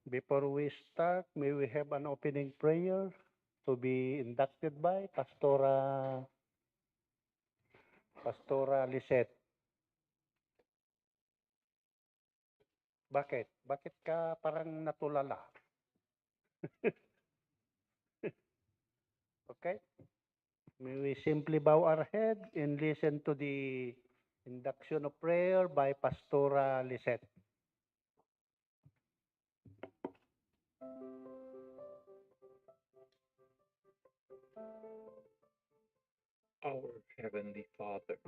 Before we start, may we have an opening prayer to be inducted by Pastora Lisette. Bakit? Bakit ka parang natulala? Okay? May we simply bow our head and listen to the induction of prayer by Pastora Lisette. Our Heavenly Father,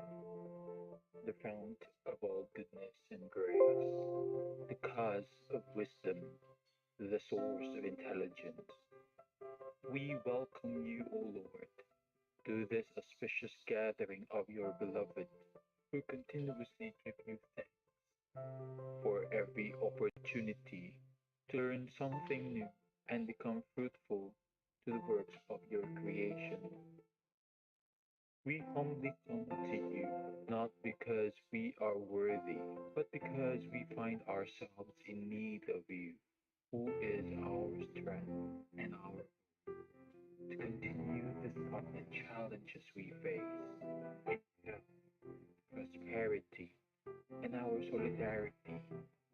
the fount of all goodness and grace, the cause of wisdom, the source of intelligence, we welcome you, O Lord, to this auspicious gathering of your beloved, who continuously give you thanks for every opportunity to learn something new and become fruitful to the works of your creation. We humbly come to you, not because we are worthy, but because we find ourselves in need of you, who is our strength and our to continue the common challenges we face in health, prosperity, and our solidarity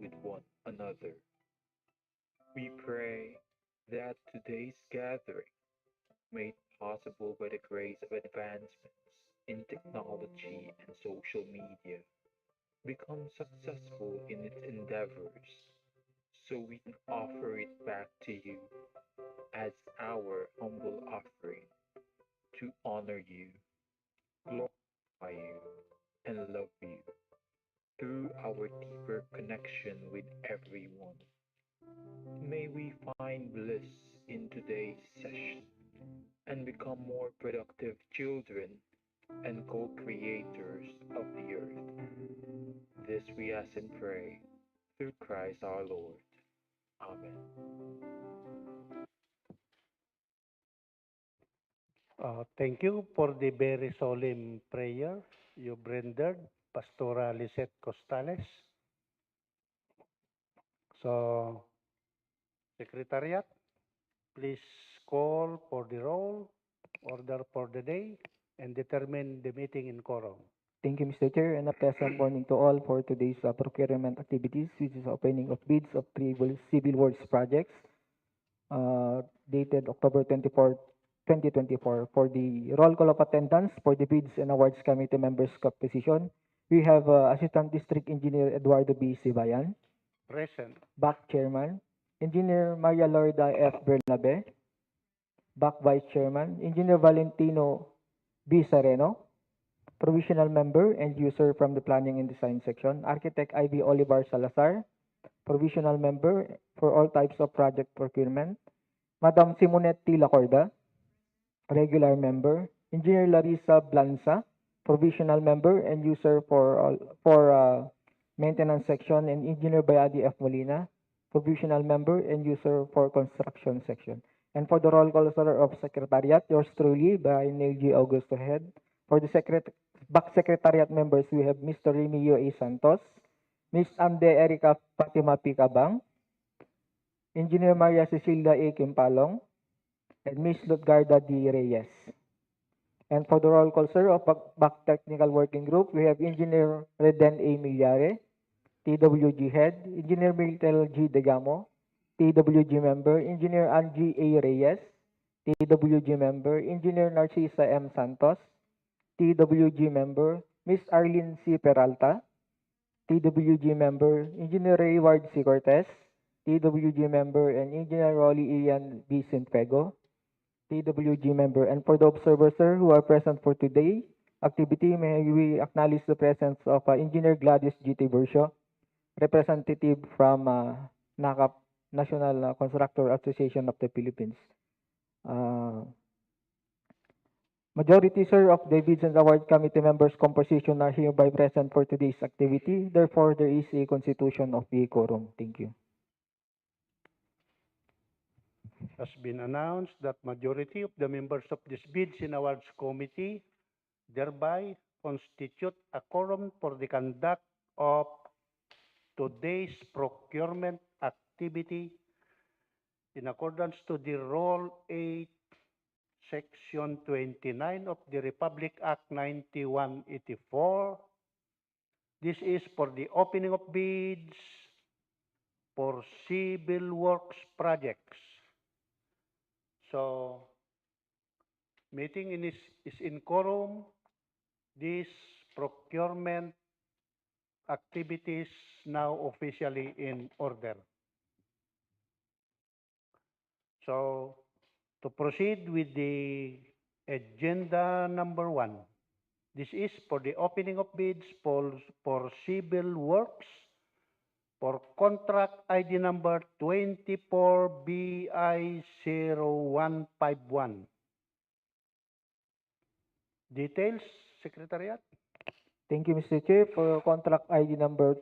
with one another. We pray that today's gathering, made possible by the grace of advancements in technology and social media, become successful in its endeavors so we can offer it back to you as our humble offering to honor you, glorify you, and love you through our deeper connection with everyone. May we find bliss in today's session and become more productive children and co creators of the earth. This we ask and pray through Christ our Lord. Amen. Thank you for the very solemn prayer you rendered, Pastora Lisette Costales. So, Secretariat, please call for the roll, order for the day, and determine the meeting in quorum. Thank you, Mr. Chair, and a pleasant morning to all for today's procurement activities, which is opening of bids of three civil works projects dated October 24, 2024. For the roll call of attendance for the bids and awards committee members composition, we have Assistant District Engineer Eduardo B. Sibayan, Present. back Chairman, Engineer Maria Lorda F. Bernabe, back Vice Chairman, Engineer Valentino B. Sereno, Provisional Member and User from the Planning and Design section, Architect Ivy Olivar Salazar, Provisional Member for all types of project procurement, Madam Simonette T. Lacorda, Regular Member, Engineer Larissa Blanza, Provisional Member and User for Maintenance section, and Engineer Bayadi F. Molina, Provisional Member and User for Construction section. And for the roll call sir, of Secretariat, yours truly by Neil G. Augusto Head. For the back Secretariat members, we have Mr. Remigio A. Santos, Ms. Amde Erica Fatima P. Cabang, Engineer Maria Cecilia A. Kimpalong, and Ms. Lutgarda D. Reyes. And for the roll call, sir, of back Technical Working Group, we have Engineer Reden A. Milyare, TWG Head, Engineer Miltel G. Degamo, TWG Member, Engineer Angie A. Reyes, TWG Member, Engineer Narcisa M. Santos, TWG Member, Ms. Arlene C. Peralta, TWG Member, Engineer Rayward C. Cortez, TWG Member, and Engineer Rolly Ian B. Sintego, TWG Member. And for the observers, sir, who are present for today activity, may we acknowledge the presence of Engineer Gladys G.T. Bursio, representative from NACAP, National Constructor Association of the Philippines. Majority, sir, of the bids and award committee members' composition are hereby present for today's activity. Therefore, there is a constitution of the quorum. Thank you. Has been announced that majority of the members of this bids and awards committee thereby constitute a quorum for the conduct of today's procurement activity in accordance to the Rule 8, Section 29 of the Republic Act 9184. This is for the opening of bids for civil works projects. So, meeting is in quorum. This procurement activities now officially in order. So, to proceed with the agenda number 1, this is for the opening of bids for civil works for contract ID number 24BI0151. Details, Secretariat? Thank you, Mr. Chair, for contract ID number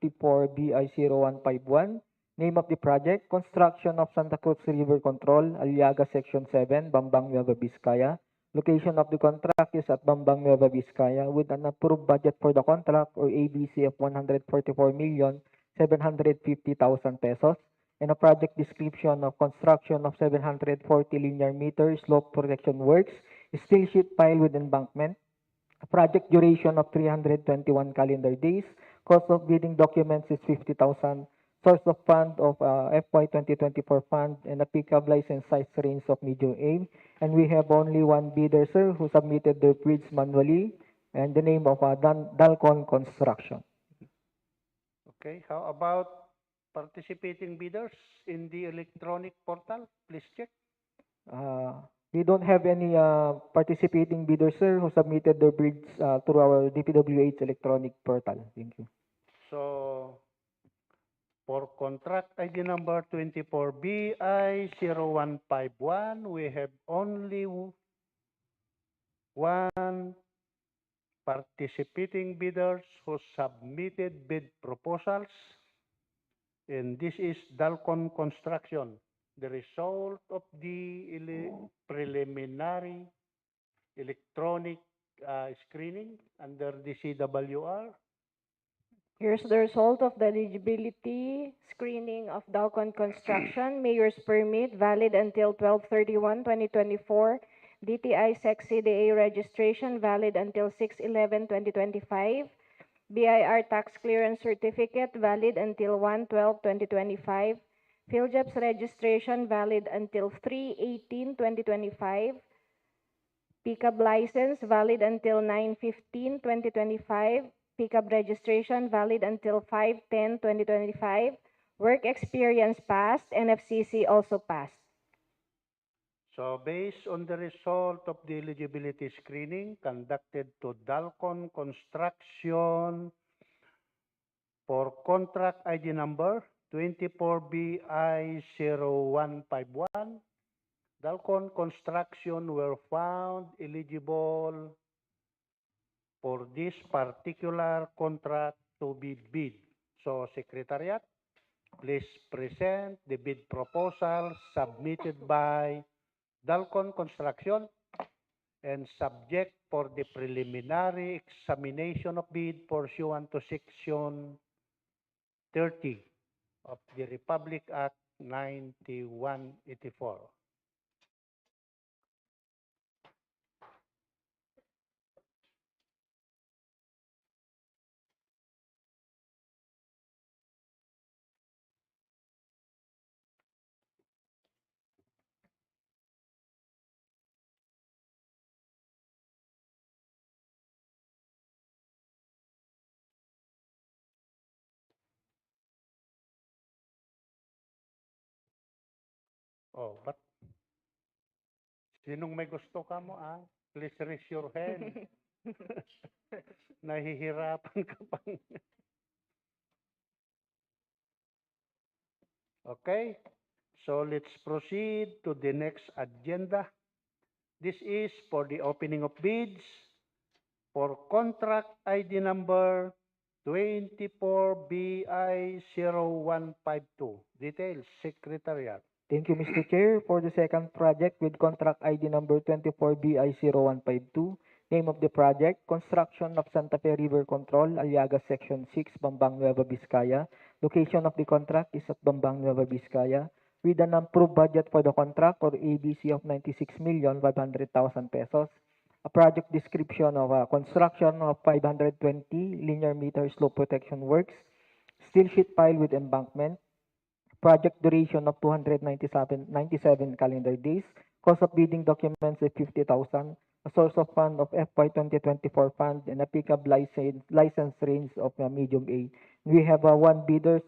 24BI0151. Name of the project, construction of Santa Cruz River Control, Aliaga Section 7, Bambang, Nueva Vizcaya. Location of the contract is at Bambang, Nueva Vizcaya with an approved budget for the contract or ABC of 144,750,000 pesos and a project description of construction of 740 linear meter slope protection works, steel sheet pile with embankment, a project duration of 321 calendar days. Cost of bidding documents is 50,000. Source of fund of FY 2024 fund and a pickup license size range of medium A. And we have only one bidder, sir, who submitted their bids manually, and the name of Dalcon Construction. Okay, how about participating bidders in the electronic portal? Please check. We don't have any participating bidders, sir, who submitted their bids through our DPWH electronic portal. Thank you. So, for contract ID number 24BI0151, we have only one participating bidders who submitted bid proposals, and this is Dalcon Construction. The result of the preliminary electronic screening under the CWR. Here's the result of the eligibility screening of Dalcon Construction, Mayor's Permit, valid until 12/31/2024. DTI Sec CDA registration, valid until 6/11/2025. BIR Tax Clearance Certificate, valid until 1/12/2025. PhilJobs registration, valid until 3/18/2025. Pickup license, valid until 9/15/2025. Pickup registration, valid until 5/10/2025. Work experience passed, NFCC also passed. So based on the result of the eligibility screening conducted to Dalcon Construction for contract ID number 24BI0151, Dalcon Construction were found eligible for this particular contract to be bid. So, Secretariat, please present the bid proposal submitted by Dalcon Construction and subject for the preliminary examination of bid pursuant to Section 30 of the Republic Act 9184. Oh, but sinong may gusto ka mo, please raise your hand. Nahihirapan ka pang. Okay, so let's proceed to the next agenda. This is for the opening of bids for contract ID number 24BI0152. Details, Secretariat. Thank you, Mr. Chair. For the second project with contract ID number 24BI0152, name of the project, construction of Santa Fe River Control, Aliaga Section 6, Bambang, Nueva Vizcaya. Location of the contract is at Bambang, Nueva Vizcaya. with an approved budget for the contract or ABC of 96,500,000 pesos. A project description of construction of 520 linear meter slope protection works, steel sheet pile with embankment, project duration of 297 calendar days, cost of bidding documents is 50,000, a source of fund of FY 2024 fund, and a pickup license range of medium A. We have one bidder,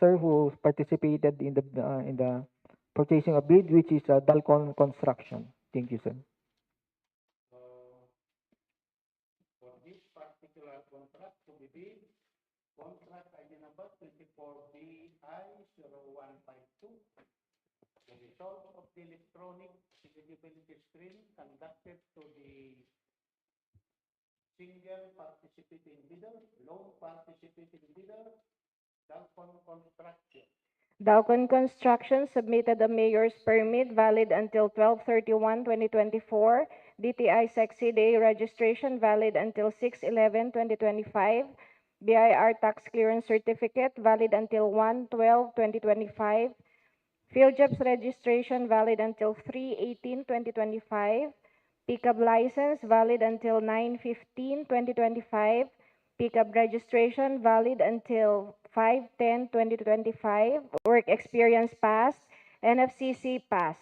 sir, who participated in the purchasing of bid, which is Dalcon Construction. Thank you, sir. For this particular contract to be bid, contract ID number 24BI0152. The result of the electronic eligibility screening conducted to the single participating bidder, lone participating bidder, Dalcon Construction. Dalcon Construction submitted a mayor's permit valid until 12/31/2024, DTI Sexy Day registration valid until 6/11/2025, BIR tax clearance certificate valid until 1/12/2025, field jobs registration valid until 3/18/2025, pickup license valid until 9/15/2025, pickup registration valid until 5/10/2025, work experience passed, NFCC passed.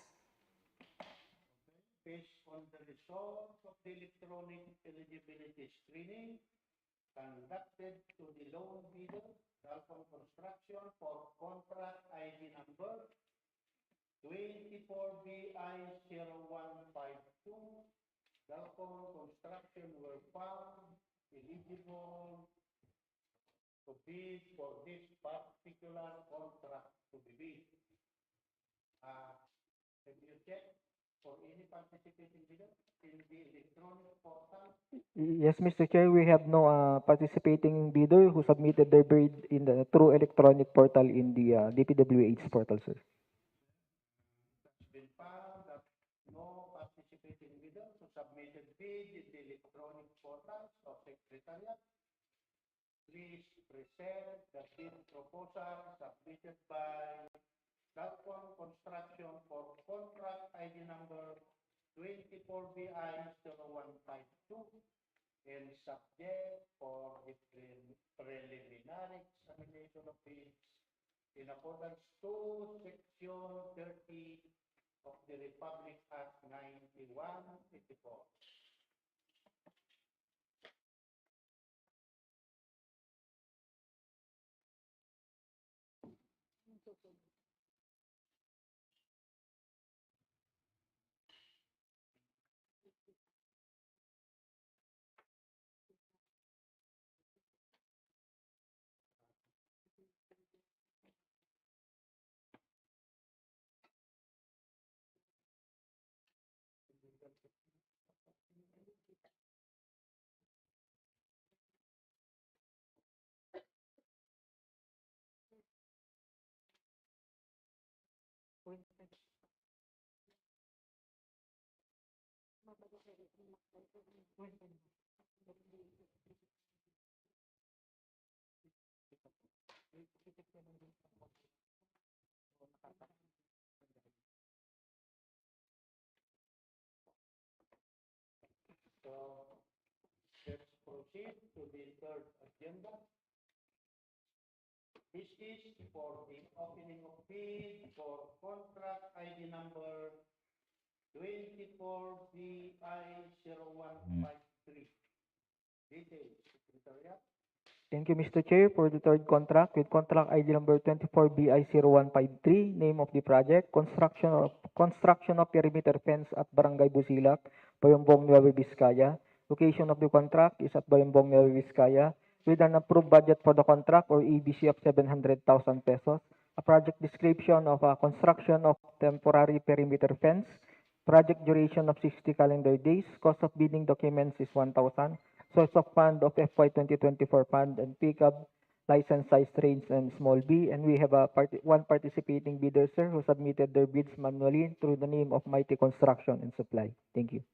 Based on the results of the electronic eligibility screening conducted to the loan bidder, Dalcon Construction, for contract ID number 24BI0152, Dalcon Construction were found eligible to bid for this particular contract to be bid. Have you checked for any participating bidder in the electronic portal? Yes, Mr. Chair, we have no participating bidder who submitted their bid in the through electronic portal in the DPWH portal, sir. It's been found that no participating bidder who submitted bid in the electronic portal of Secretariat. Please present the bid proposal submitted by Dalcon Construction for contract ID number 24BI0152 and subject for the preliminary examination of bids in accordance to Section 30 of the Republic Act 91/84. So let's proceed to the third agenda. This is for the opening of bid for contract ID number 24BI0153. Details, Secretariat. Thank you, Mr. Chair, for the third contract with contract ID number 24BI0153. Name of the project: construction of perimeter fence at Barangay Busilac, Bayombong, Nueva Vizcaya. Location of the contract is at Bayombong, Nueva Vizcaya, with an approved budget for the contract or EBC of 700,000 pesos. A project description of construction of temporary perimeter fence. Project duration of 60 calendar days. Cost of bidding documents is 1,000. Source of fund of FY 2024 fund and pickup license size range and small b. And we have one participating bidder, sir, who submitted their bids manually through the name of Mighty Construction and Supply. Thank you.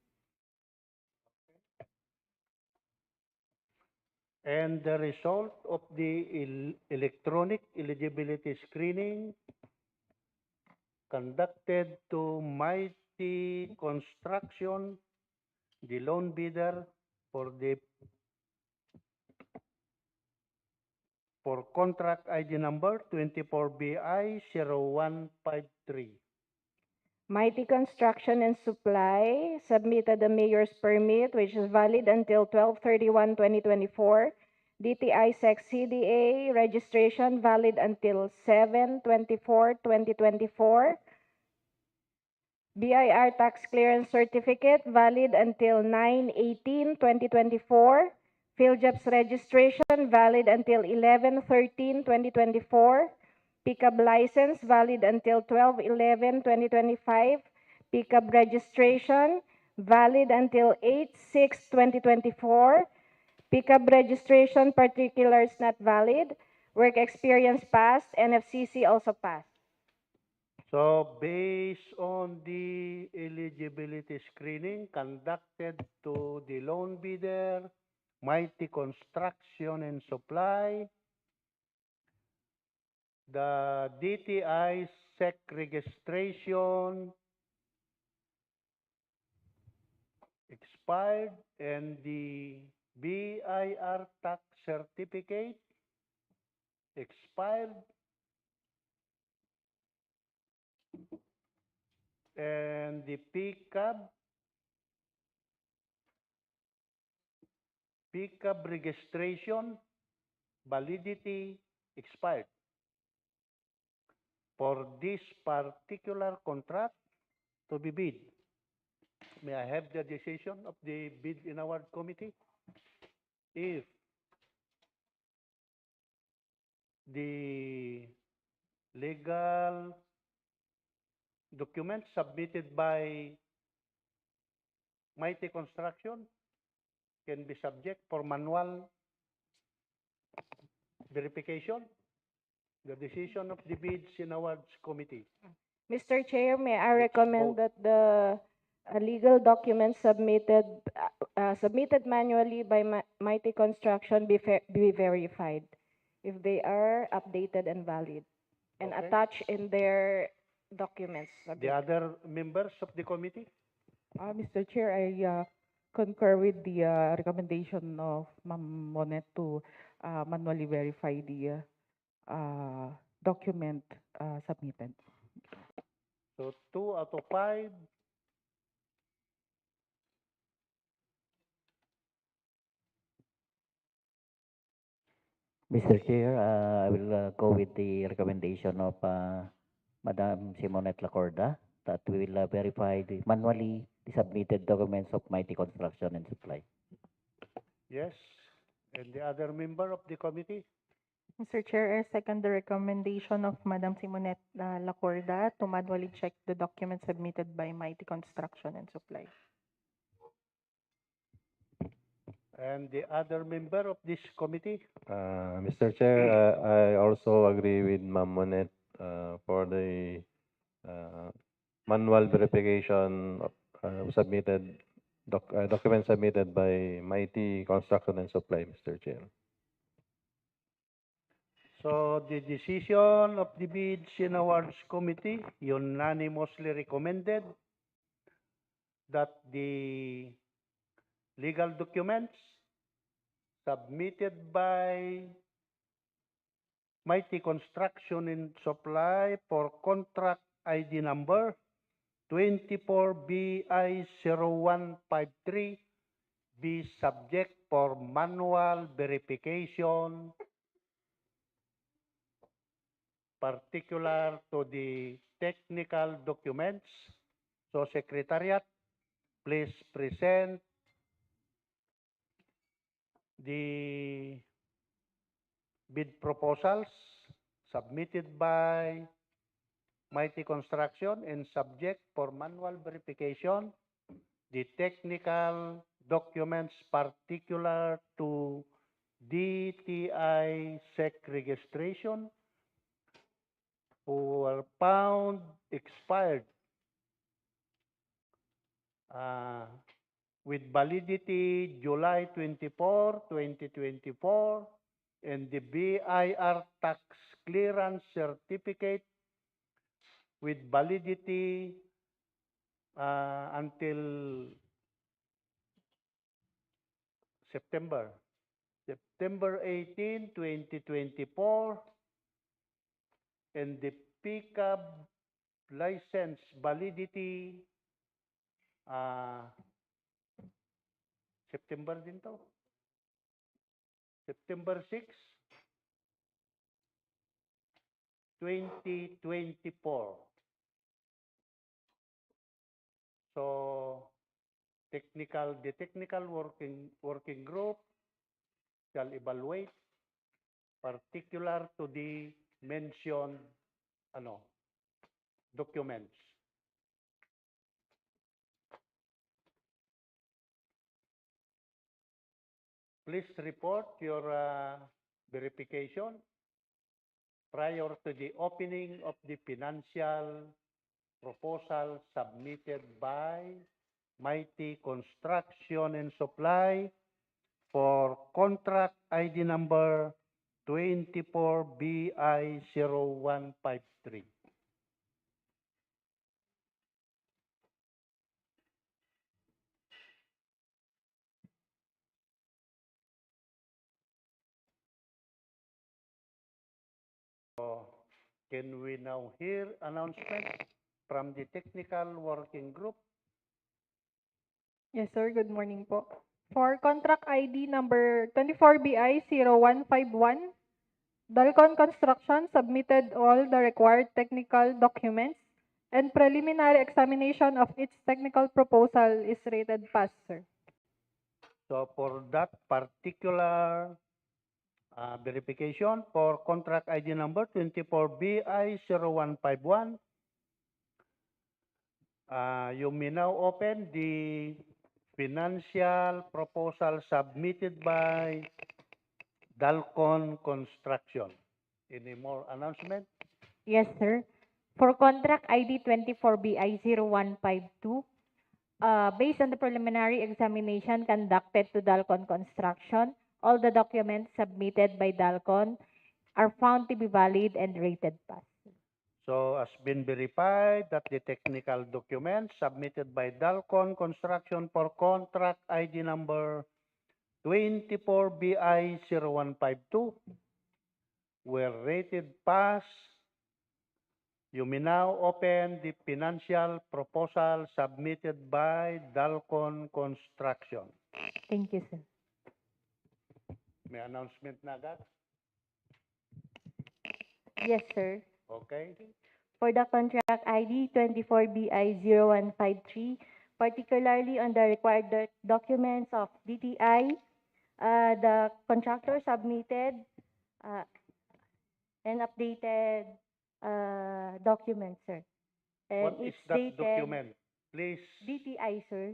And the result of the electronic eligibility screening conducted to Mighty Construction, the loan bidder for contract ID number 24BI 0153. Mighty Construction and Supply submitted the mayor's permit, which is valid until 12/31/2024. DTI Sec CDA registration valid until 7/24/2024. BIR tax clearance certificate valid until 9/18/2024. PhilJobs registration valid until 11/13/2024. Pickup license valid until 12/11/2025. Pickup registration valid until 8/6/2024. Pickup registration particulars not valid. Work experience passed. NFCC also passed. So based on the eligibility screening conducted to the loan bidder, Mighty Construction and Supply, the DTI SEC registration expired and the BIR tax certificate expired and the pickup registration validity expired. For this particular contract to be bid, may I have the decision of the bid and award committee? If the legal documents submitted by Mighty Construction can be subject for manual verification, the decision of the bids and awards committee. Mr. Chair, may I recommend that the legal documents submitted manually by Mighty Construction be verified if they are updated and valid and Okay. attached in their documents. The other members of the committee? Mr. Chair, I concur with the recommendation of Ma'am Monet to manually verify the document submitted. So 2 out of 5. Mr. Chair, I will go with the recommendation of Madam Simonette Lacorda that we will verify manually the submitted documents of Mighty Construction and Supply. Yes. And the other member of the committee? Mr. Chair, I second the recommendation of Madam Simonette Lacorda to manually check the documents submitted by Mighty Construction and Supply. And the other member of this committee? Mr. Chair, I also agree with Ma'am Monet for the manual verification of documents submitted by Mighty Construction and Supply, Mr. Chair. So the decision of the bids and awards committee unanimously recommended that the legal documents submitted by Mighty Construction and Supply for contract ID number 24BI0153 be subject for manual verification particular to the technical documents. So Secretariat, please present the bid proposals submitted by Mighty Construction and subject for manual verification, the technical documents particular to DTI SEC registration who were found expired with validity July 24, 2024, and the BIR tax clearance certificate with validity until September 18, 2024, and the pickup license validity September din to. September 6, 2024. So, the technical working group shall evaluate particular to the mentioned documents. Please report your verification prior to the opening of the financial proposal submitted by Mighty Construction and Supply for contract ID number 24BI0153. So, can we now hear announcement from the technical working group? Yes, sir. Good morning po. For contract ID number 24BI0151, Dalcon Construction submitted all the required technical documents and preliminary examination of its technical proposal is rated pass, sir. So for that particular verification for contract ID number 24BI0151, you may now open the financial proposal submitted by Dalcon Construction. Any more announcement? Yes, sir. For contract ID 24BI0152, based on the preliminary examination conducted to Dalcon Construction, all the documents submitted by Dalcon are found to be valid and rated pass. So has been verified that the technical documents submitted by Dalcon Construction for contract ID number 24BI0152 were rated pass. You may now open the financial proposal submitted by Dalcon Construction. Thank you, sir. May announcement na agad? Yes, sir. Okay. For the contract ID 24BI0153, particularly on the required documents of DTI, the contractor submitted an updated document, sir. And What is it's that dated document? Please. DTI, sir.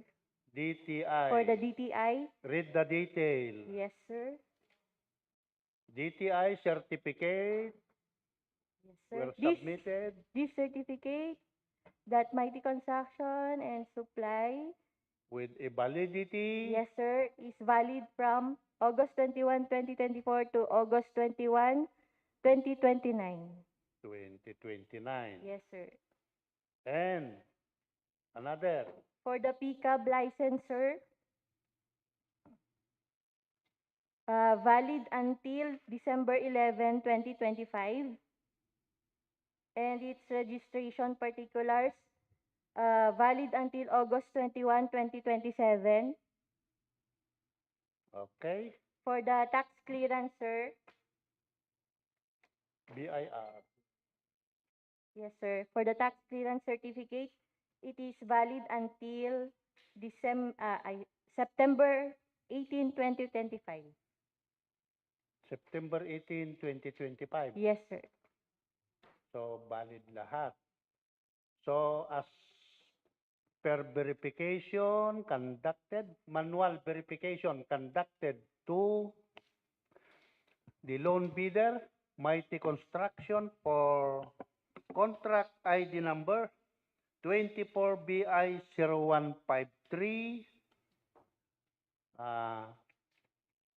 DTI. For the DTI, Read the detail. yes, sir. DTI certificate Yes, sir. were submitted This certificate that Mighty Construction and Supply, with a validity yes, sir, is valid from August 21, 2024 to August 21, 2029. 2029. Yes, sir. And another For the PCAB license, sir, valid until December 11, 2025. And its registration particulars, valid until August 21, 2027. okay. For the tax clearance, sir, BIR. yes, sir. For the tax clearance certificate, it is valid until September 18, 2025. September 18, 2025. Yes, sir. So, valid lahat. So, as per verification conducted, manual verification conducted to the loan bidder, Mighty Construction, for contract ID number 24BI0153,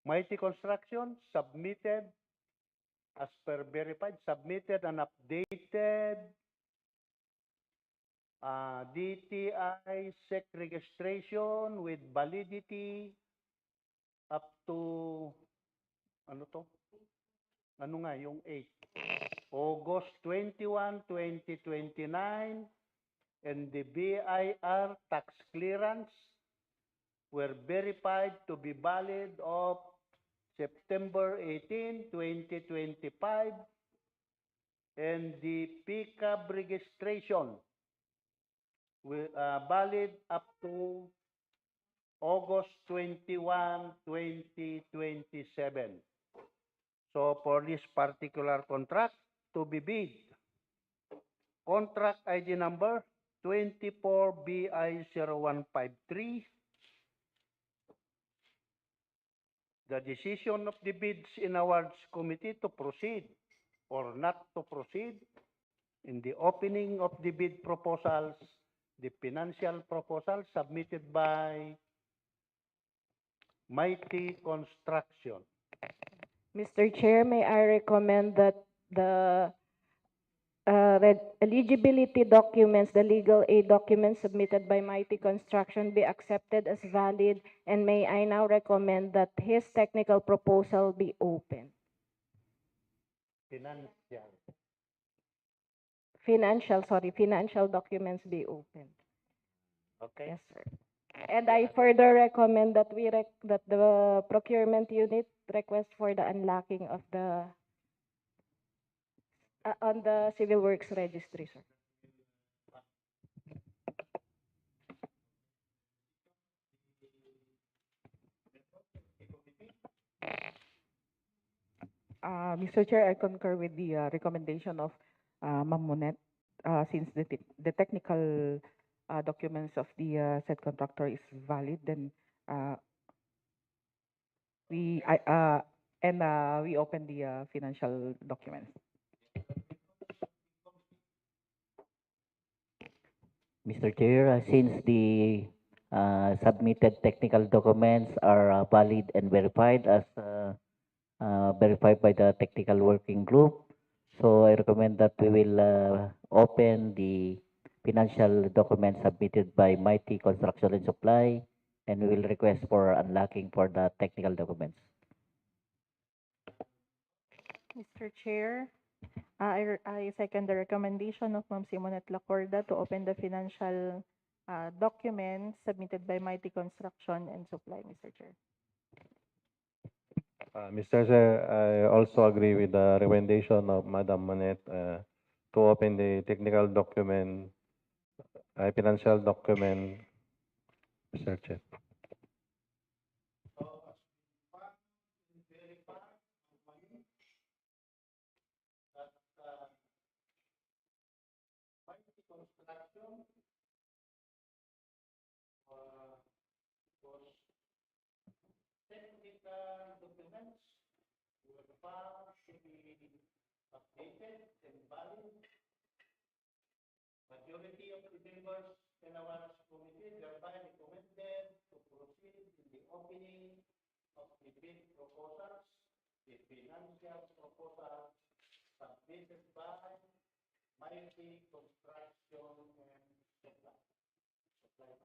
Mighty Construction submitted, as per verified, submitted an updated DTI SEC registration with validity up to, ano to? Ano nga, yung 8. August 21, 2029, and the BIR tax clearance were verified to be valid of September 18, 2025, and the PCAB registration valid up to August 21, 2027. So for this particular contract to be bid, contract ID number 24BI0153. The decision of the Bids and Awards Committee to proceed or not to proceed in the opening of the bid proposals, the financial proposal submitted by Mighty Construction. Mr. Chair, may I recommend that the eligibility documents, the legal aid documents submitted by Mighty Construction be accepted as valid, and may I now recommend that his technical proposal be opened. Financial documents be opened. Okay. Yes, sir. And I further recommend that that the procurement unit request for the unlocking of the on the Civil Works Registry, sir. Mr. Chair, I concur with the recommendation of Ma'am Monet, since the technical documents of the said contractor is valid, then we open the financial documents. Mr. Chair, since the submitted technical documents are valid and verified as verified by the technical working group, so I recommend that we will open the financial documents submitted by Mighty Construction and Supply, and we will request for unlocking for the technical documents. Mr. Chair, I second the recommendation of Ma'am Simonet Lacorda to open the financial documents submitted by Mighty Construction and Supply, Mr. Chair. Mr. Chair, I also agree with the recommendation of Madam Monet to open the technical document, financial document, Mr. Chair. Technical documents were found to be updated and valid. Majority of the members in our committee thereby recommended to proceed in the opening of the bid proposals, the financial proposals submitted by Mighty Construction and Supply. Okay.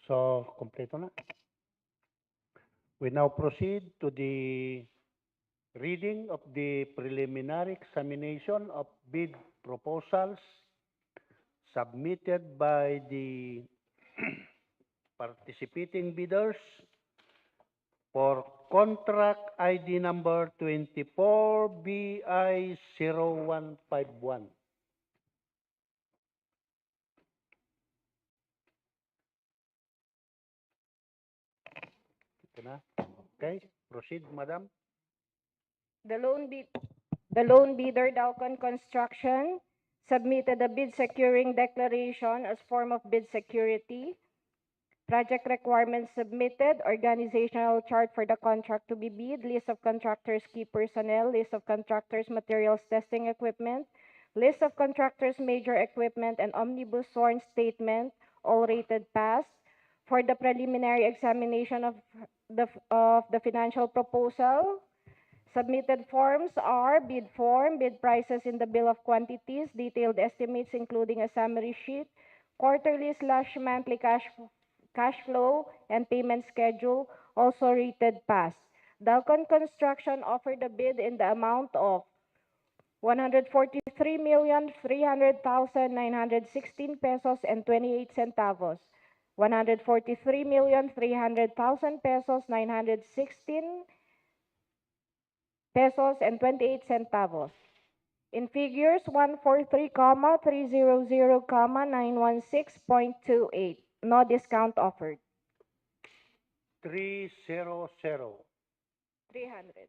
So, kompleto na. We now proceed to the reading of the preliminary examination of bid proposals submitted by the participating bidders for contract ID number 24BI0151. Ito na. Okay, proceed, madam. The lone bidder, Dalcon Construction, submitted a bid securing declaration as form of bid security. Project requirements submitted, organizational chart for the contract to be bid, list of contractors' key personnel, list of contractors' materials testing equipment, list of contractors' major equipment, and omnibus sworn statement, all rated pass. For the preliminary examination of the financial proposal, submitted forms are bid form, bid prices in the bill of quantities, detailed estimates including a summary sheet, quarterly/monthly cash flow, and payment schedule, also rated pass. Dalcon Construction offered a bid in the amount of 143,300,916 pesos and 28 centavos. 143,300,000 pesos, 916 pesos and 28 centavos. In figures 143,300,916.28. No discount offered. 300. 300.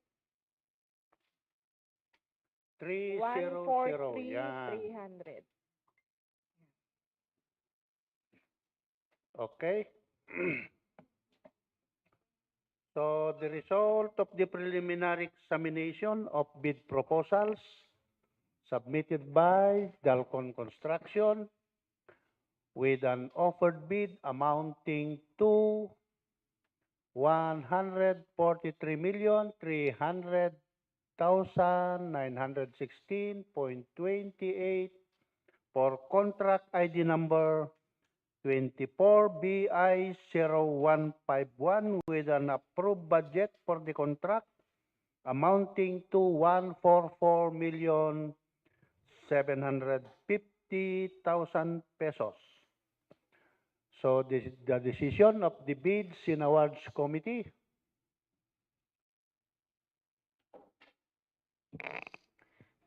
300. Yan. 300. Okay. So the result of the preliminary examination of bid proposals submitted by Dalcon Construction with an offered bid amounting to 143,300,916.28 for contract ID number 24BI0151 with an approved budget for the contract amounting to 144,750,000 pesos. So the decision of the bids in awards committee.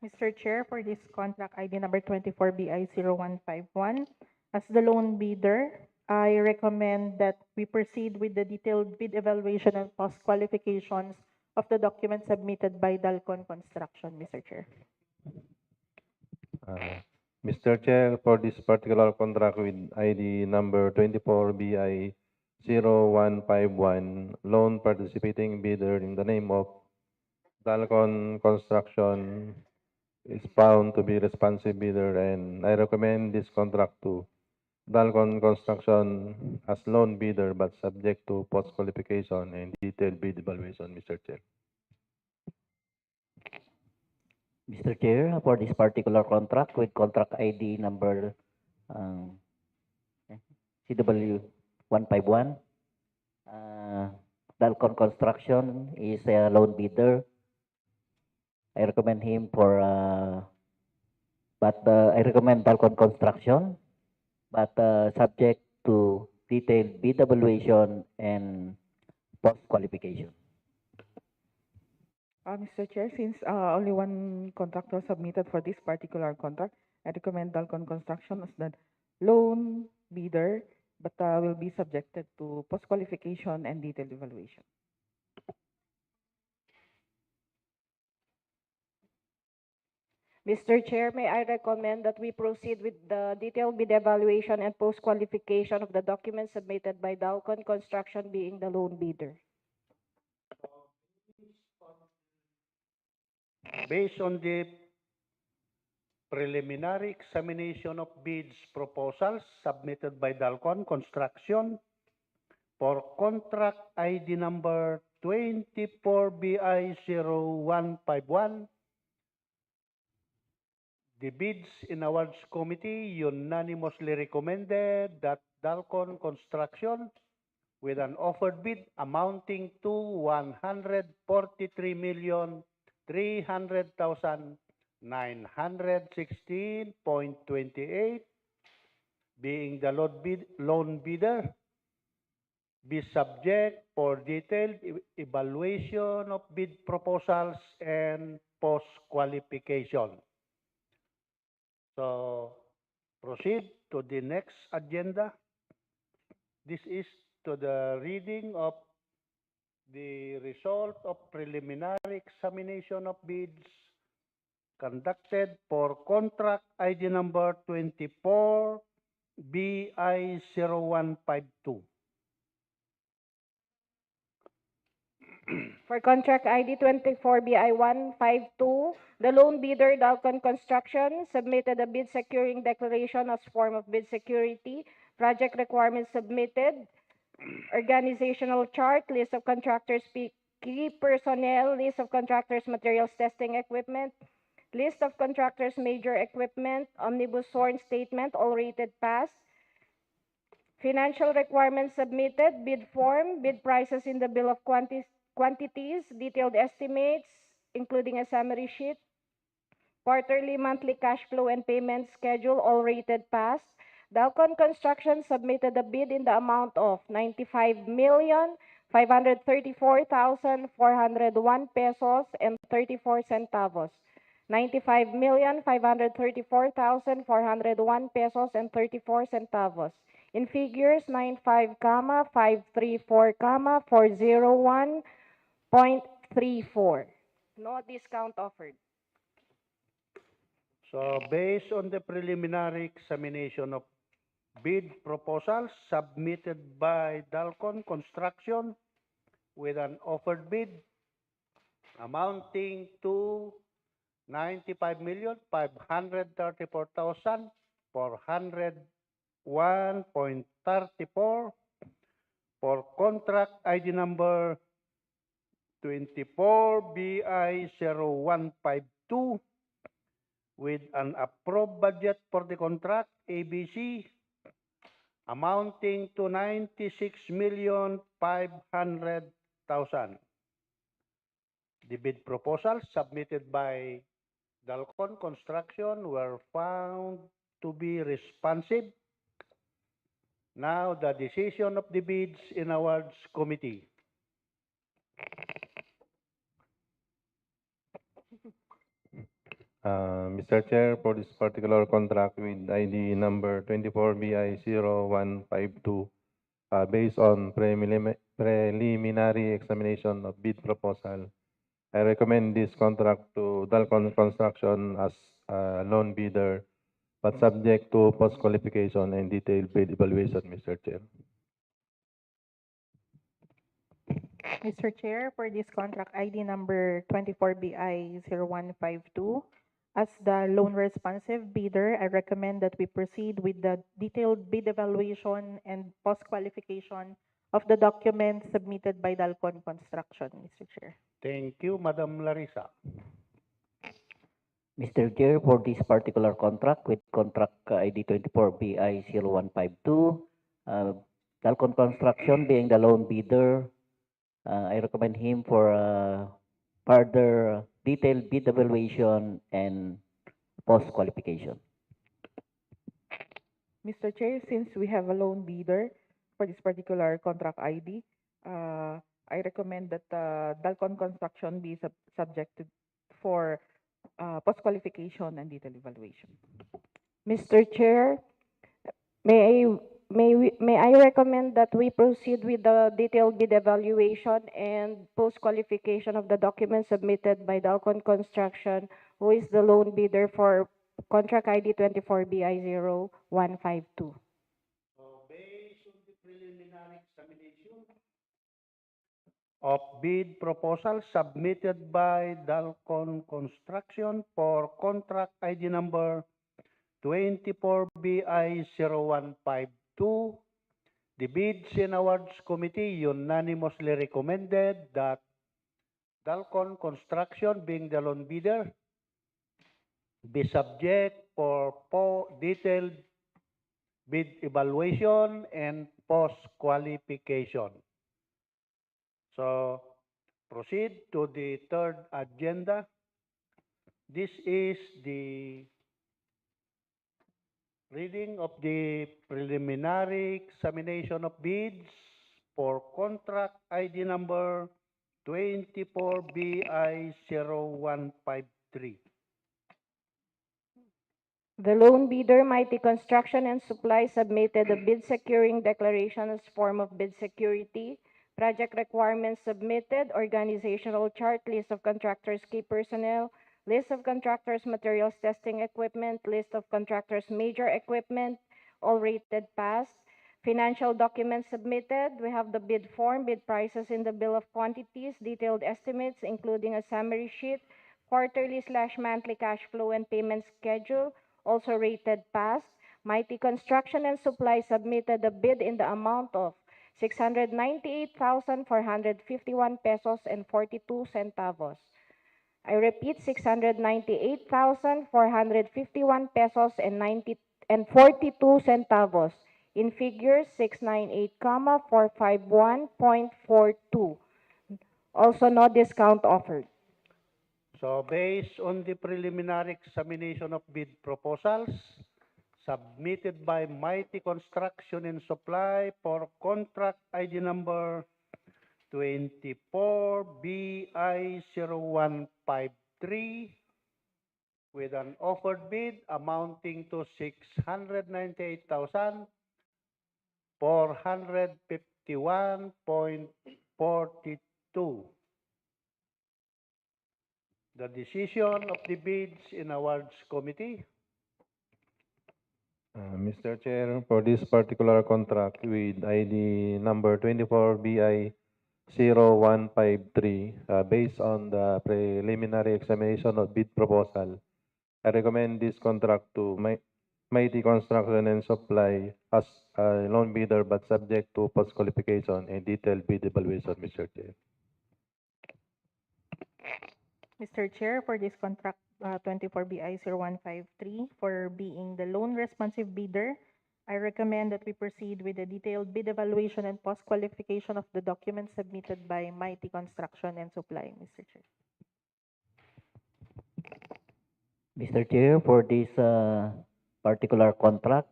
Mr. Chair, for this contract ID number 24BI0151, as the lone bidder, I recommend that we proceed with the detailed bid evaluation and post qualifications of the documents submitted by Dalcon Construction, Mr. Chair. Mr. Chair, for this particular contract with ID number 24BI0151, loan participating bidder in the name of Dalcon Construction is found to be responsive bidder, and I recommend this contract to Dalcon Construction as loan bidder but subject to post qualification and detailed bid evaluation, Mr. Chair. Mr. Chair, for this particular contract with contract ID number CW 151, Dalcon Construction is a loan bidder. I recommend him for, I recommend Dalcon Construction, but subject to detailed bid evaluation and post qualification. Mr. Chair, since only one contractor submitted for this particular contract, I recommend Dalcon Construction as the loan bidder, but will be subjected to post-qualification and detailed evaluation. Mr. Chair, may I recommend that we proceed with the detailed bid evaluation and post-qualification of the documents submitted by Dalcon Construction being the loan bidder. Based on the preliminary examination of bids proposals submitted by Dalcon Construction for contract ID number 24BI0151, the bids in awards committee unanimously recommended that Dalcon Construction with an offered bid amounting to 143,300,916.28, being the loan bidder, be subject for detailed evaluation of bid proposals and post-qualification. So, proceed to the next agenda. This is to the reading of the result of preliminary examination of bids conducted for contract ID number 24 BI 0152. For contract ID 24BI152, the loan bidder, Dalcon Construction, submitted a bid securing declaration as form of bid security, project requirements submitted, organizational chart, list of contractors, key personnel, list of contractors, materials, testing equipment, list of contractors, major equipment, omnibus sworn statement, all rated pass, financial requirements submitted, bid form, bid prices in the bill of quantities, detailed estimates, including a summary sheet, quarterly, monthly cash flow and payment schedule, all rated pass. Dalcon Construction submitted a bid in the amount of 95,534,401 pesos and 34 centavos. 95,534,401 pesos and 34 centavos. In figures 95, 534, 401.34. No discount offered. So, based on the preliminary examination of bid proposals submitted by Dalcon Construction with an offered bid amounting to 95,534,401.34 for contract ID number 24 BI 0152 with an approved budget for the contract ABC amounting to 96,500,000. The bid proposals submitted by Dalcon Construction were found to be responsive. Now, the decision of the bids in awards committee. Mr. Chair, for this particular contract with ID number 24BI0152, based on preliminary examination of bid proposal, I recommend this contract to Dalcon Construction as loan bidder, but subject to post-qualification and detailed bid evaluation, Mr. Chair. Mr. Chair, for this contract ID number 24BI0152, as the loan responsive bidder, I recommend that we proceed with the detailed bid evaluation and post-qualification of the documents submitted by Dalcon Construction, Mr. Chair. Thank you, Madam Larissa. Mr. Chair, for this particular contract with contract ID 24BI0152, Dalcon Construction being the loan bidder, I recommend him for further detailed bid evaluation and post-qualification. Mr. Chair, since we have a loan bidder for this particular contract ID, I recommend that Dalcon Construction be subjected for post-qualification and detailed evaluation. Mr. Chair, may I recommend that we proceed with the detailed bid evaluation and post-qualification of the documents submitted by Dalcon Construction, who is the loan bidder for contract ID 24BI0152. So, based on the preliminary examination of bid proposals submitted by Dalcon Construction for contract ID number 24BI0152, the Bids and Awards Committee unanimously recommended that Dalcon Construction, being the loan bidder, be subject for detailed bid evaluation and post-qualification. So, proceed to the third agenda. This is the reading of the preliminary examination of bids for contract ID number 24BI0153. The lone bidder, Mighty Construction and Supply, submitted a bid securing declaration as form of bid security. Project requirements submitted, organizational chart, list of contractors' key personnel, list of contractors' materials testing equipment, list of contractors' major equipment, all rated passed. Financial documents submitted. We have the bid form, bid prices in the bill of quantities, detailed estimates, including a summary sheet, quarterly/monthly cash flow and payment schedule, also rated passed. Mighty Construction and Supply submitted a bid in the amount of 698,451 pesos and 42 centavos. I repeat, 698,451 pesos and 42 centavos. In figures, 698,451.42. Also no discount offered. So, based on the preliminary examination of bid proposals submitted by Mighty Construction and Supply for contract ID number 24BI0153 with an offered bid amounting to 698,451.42. The decision of the bids in awards committee. Mr. Chair, for this particular contract with ID number 24BI0153, based on the preliminary examination of bid proposal, I recommend this contract to Mighty Construction and Supply as a loan bidder but subject to post-qualification and detailed bid evaluation, Mr. Chair. Mr. Chair, for this contract 24BI0153, for being the loan responsive bidder, I recommend that we proceed with the detailed bid evaluation and post-qualification of the documents submitted by Mighty Construction and Supply, Mr. Chair. Mr. Chair, for this particular contract,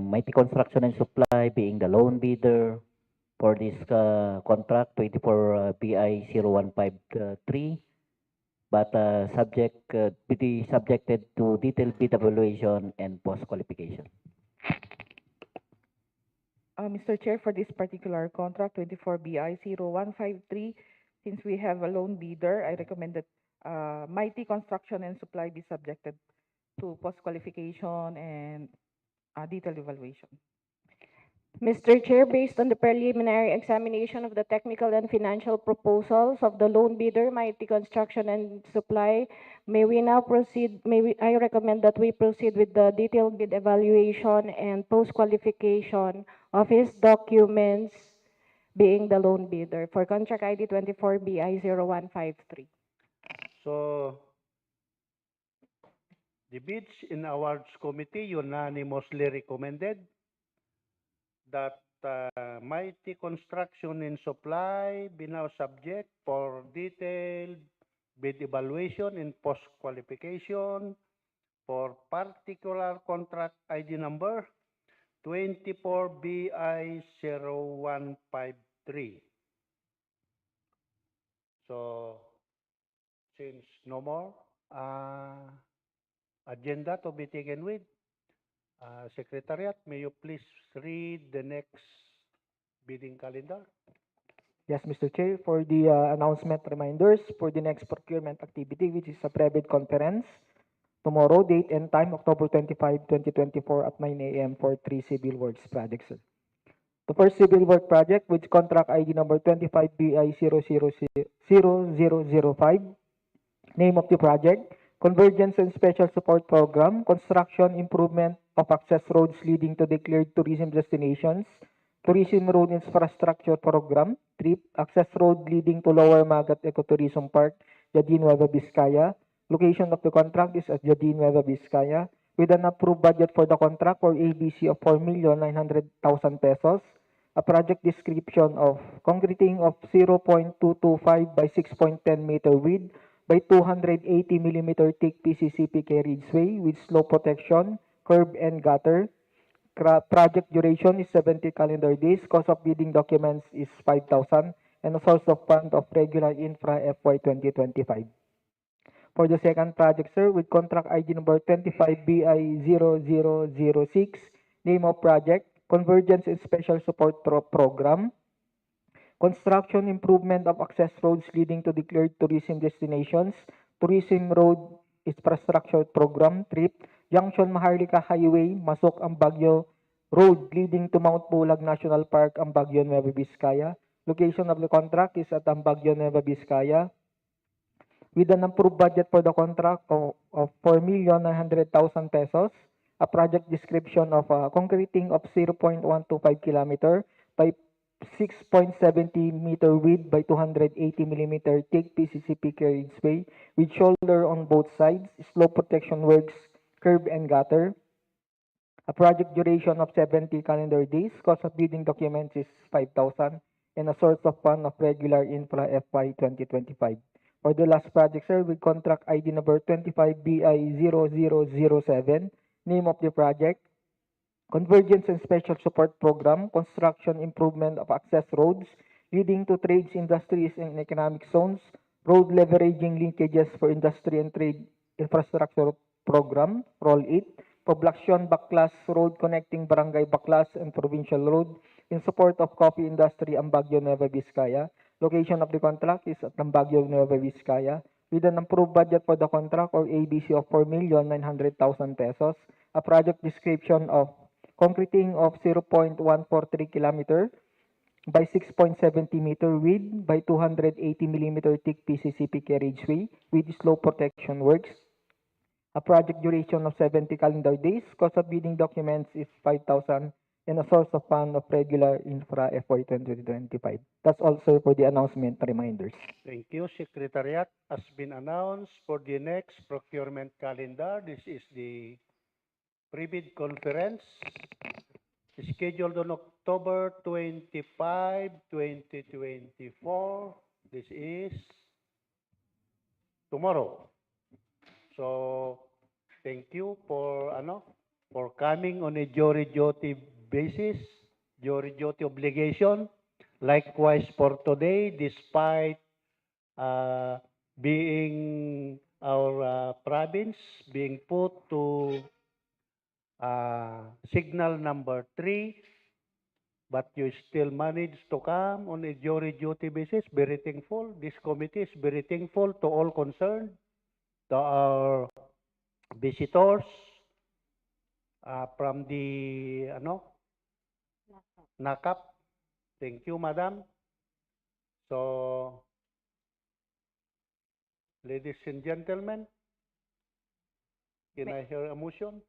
Mighty Construction and Supply being the loan bidder for this contract 24BI0153, but be subjected to detailed bid evaluation and post-qualification. Mr. Chair, for this particular contract, 24BI0153, since we have a loan bidder, I recommend that Mighty Construction and Supply be subjected to post-qualification and detailed evaluation. Mr. Chair, based on the preliminary examination of the technical and financial proposals of the loan bidder, Mighty Construction and Supply, I recommend that we proceed with the detailed bid evaluation and post-qualification of his documents being the loan bidder for contract ID 24BI0153. So, the bids in awards committee unanimously recommended that Mighty Construction and Supply be now subject for detailed bid evaluation and post-qualification for particular contract ID number 24BI0153. So, since no more agenda to be taken with, Secretariat, may you please read the next bidding calendar? Yes, Mr. Chair, for the announcement reminders for the next procurement activity, which is a pre-bid conference, tomorrow, date and time, October 25, 2024 at 9 a.m. for 3 civil works projects, sir. The first civil work project, with contract ID number 25BI0005, name of the project, Convergence and Special Support Program, Construction Improvement of Access Roads Leading to Declared Tourism Destinations, Tourism Road Infrastructure Program, TRIP, Access Road Leading to Lower Magat Ecotourism Park, Brgy, Nueva Vizcaya. Location of the contract is at Brgy, Nueva Vizcaya. with an approved budget for the contract or ABC of 4,900,000 pesos. A project description of concreting of 0.225 by 6.10 meter width by 280 millimeter thick PCCP carriageway with slope protection, curb and gutter. Project duration is 70 calendar days. Cost of bidding documents is 5,000 and a source of fund of regular infra FY 2025. For the second project, sir, with contract ID number 25BI0006, name of project, Convergence and Special Support Program, construction improvement of access roads leading to declared tourism destinations, tourism road infrastructure program, TRIP, Junction Maharlika Highway, Masok Ambagyo Road leading to Mount Pulag National Park, Ambagyo, Nueva Vizcaya. Location of the contract is at Ambagyo, Nueva Vizcaya. With an approved budget for the contract of 4,900,000 pesos, a project description of concreting of 0.125 kilometer by 6.70 meter width by 280 millimeter thick PCCP carriageway with shoulder on both sides, slope protection works, curb and gutter. A project duration of 70 calendar days. Cost of bidding documents is 5,000 and a source of fund of regular infra FY 2025. For the last project, sir, with contract ID number 25BI0007, name of the project, Convergence and Special Support Program, construction improvement of access roads leading to trades, industries, and economic zones, road leveraging linkages for industry and trade infrastructure program, Roll 8, Poblacion Baclas Road connecting Barangay Baclas and Provincial Road in support of coffee industry, Ambagyo, Nueva Vizcaya. Location of the contract is at Ambagyo, Nueva Vizcaya, with an approved budget for the contract or ABC of 4,900,000 pesos. A project description of concreting of 0.143 kilometer by 6.70 meter width by 280 millimeter thick PCCP carriageway with slope protection works. A project duration of 70 calendar days. Cost of bidding documents is 5,000 and a source of fund of regular infra FY 2025. That's all, sir, for the announcement reminders. Thank you, Secretariat. As been announced for the next procurement calendar, this is the pre-bid conference scheduled on October 25, 2024. This is tomorrow. So, thank you for coming on a jury duty basis, jury duty obligation. Likewise for today, despite being our province being put to signal number 3, but you still managed to come on a jury duty basis. Very thankful. This committee is very thankful to all concerned, to our visitors from the NACAP. Thank you, Madam. So, ladies and gentlemen, can I hear a motion?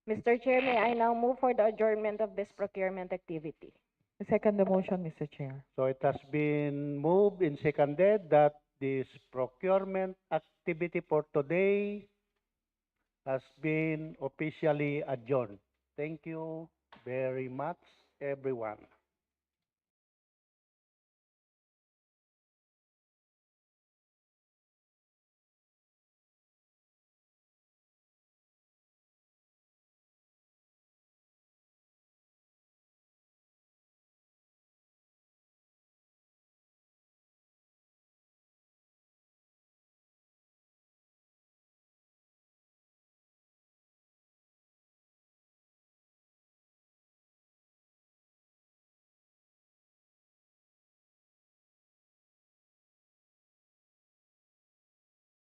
Mr. Chair, may I now move for the adjournment of this procurement activity? I second the motion, Mr. Chair. So it has been moved and seconded that this procurement activity for today has been officially adjourned. Thank you very much, everyone.